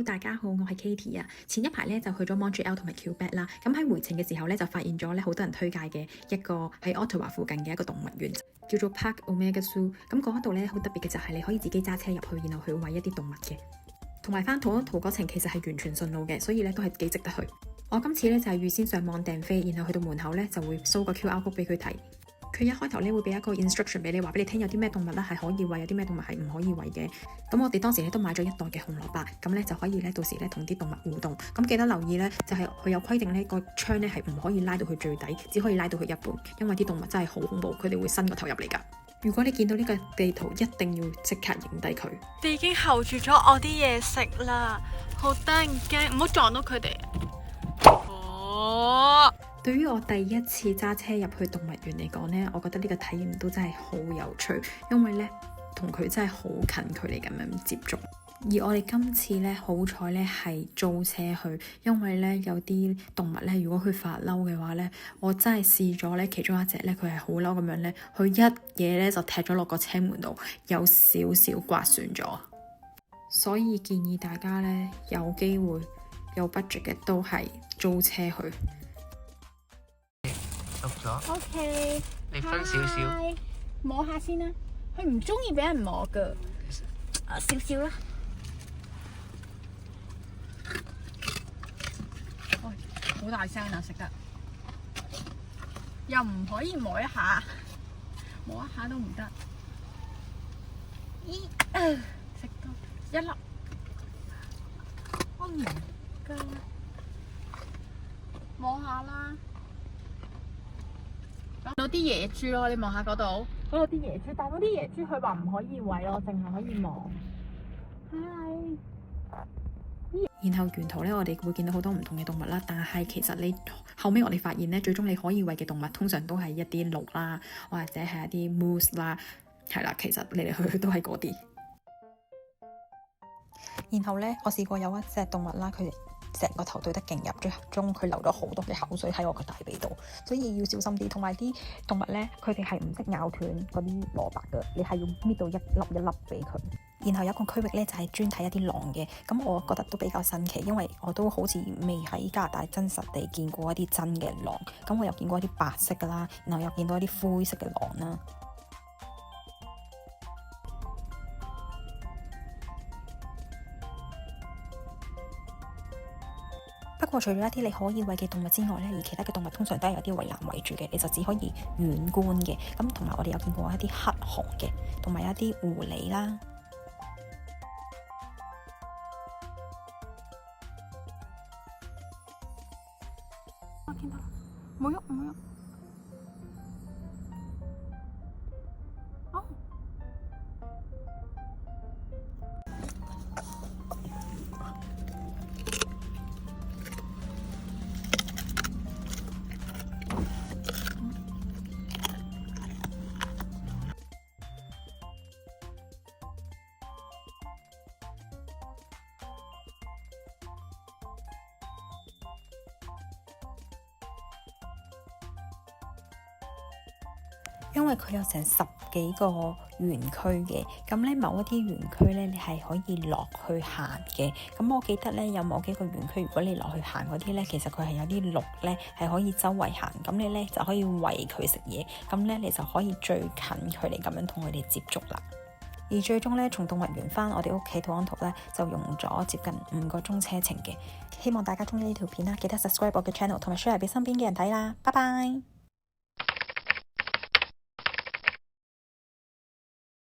大家好，我係 Katie 啊。前一排咧就去咗 Montreal 同埋 Quebec 啦。咁喺回程嘅時候咧就發現咗咧好多人推介嘅一個喺 Ottawa 附近嘅一個動物園，叫做 Parc Omega Zoo。咁嗰度咧好特別嘅就係你可以自己揸車入去，然後去餵一啲動物嘅。同埋翻土嗰程其實係完全順路嘅，所以咧都係幾值得去。我今次咧就係預先上網訂飛，然後去到門口咧就會 show 個 QR code 俾佢睇。佢一開頭咧會俾一個 instruction 俾你，話俾你聽有啲咩動物咧係可以餵，有啲咩動物係唔可以餵嘅。咁我哋當時咧都買咗一袋嘅紅蘿蔔，咁咧就可以咧到時咧同啲動物互動。咁記得留意咧，就係佢有規定咧個窗咧係唔可以拉到去最底，只可以拉到去一半，因為啲動物真係好恐怖，佢哋會伸個頭入嚟㗎。如果你見到呢個地圖，一定要即刻影低佢。你已經候住咗我啲嘢食啦，好得人驚，唔好撞到佢哋。對於我第一次揸車入去動物園嚟講呢，我覺得呢個體驗都真係好有趣，因為呢同佢真係好近距離咁樣接觸。而我哋今次呢，好彩呢係租車去，因為呢有啲動物呢，如果佢發嬲嘅話呢，我真係試咗呢其中一隻呢，佢係好嬲咁樣呢，佢一嘢呢就踢咗落個車門度，有少少刮損咗。所以建議大家呢，有機會有 budget 嘅都係租車去。熟咗 OK， 你分少少，摸下先啦。佢唔中意俾人摸噶，少少啦。好大聲啊！食得又唔可以摸一下，摸一下都唔得。咦，食多一粒。Oh my god！摸下啦。攞啲野豬咯，你望下嗰度，嗰度啲野豬，但係嗰啲野豬佢話唔可以餵咯，淨係可以望。係。然後沿途咧，我哋會見到好多唔同嘅動物啦。但係其實你後尾我哋發現咧，最終你可以餵嘅動物通常都係一啲鹿啦，或者係一啲 moose 啦，係啦。其實嚟嚟去去都係嗰啲。然後咧，我試過有一隻動物啦，佢成個頭對得勁入，最終佢流咗好多嘅口水喺我個大髀度，所以要小心啲。同埋啲動物咧，佢哋係唔識咬斷嗰啲蘿蔔㗎，你係要搣到一粒一粒俾佢。然後有一個區域咧就係專睇一啲狼嘅，咁我覺得都比較新奇，因為我都好似未喺加拿大真實地見過一啲真嘅狼。咁我又見過一啲白色㗎啦，然後又見到一啲灰色嘅狼啦。不過除咗一啲你可以餵嘅動物之外咧，而其他嘅動物通常都係有啲圍欄圍住嘅，你就只可以遠觀嘅。咁同埋我哋有見過一啲黑熊嘅，同埋一啲狐狸啦。我見到，冇喐冇喐。哦。因為佢有成10幾個園區嘅，咁咧某一啲園區咧你係可以落去行嘅。咁我記得咧有某幾個園區，如果你落去行嗰啲咧，其實佢係有啲鹿咧係可以周圍行，咁你咧就可以餵佢食嘢，咁咧你就可以最近距離咁樣同佢哋接觸啦。而最終咧從動物園返我哋屋企多倫多咧就用咗接近5個鐘車程嘅。希望大家鍾意呢條片啦，記得 subscribe 我嘅 channel 同埋 share 俾身邊嘅人睇啦，拜拜。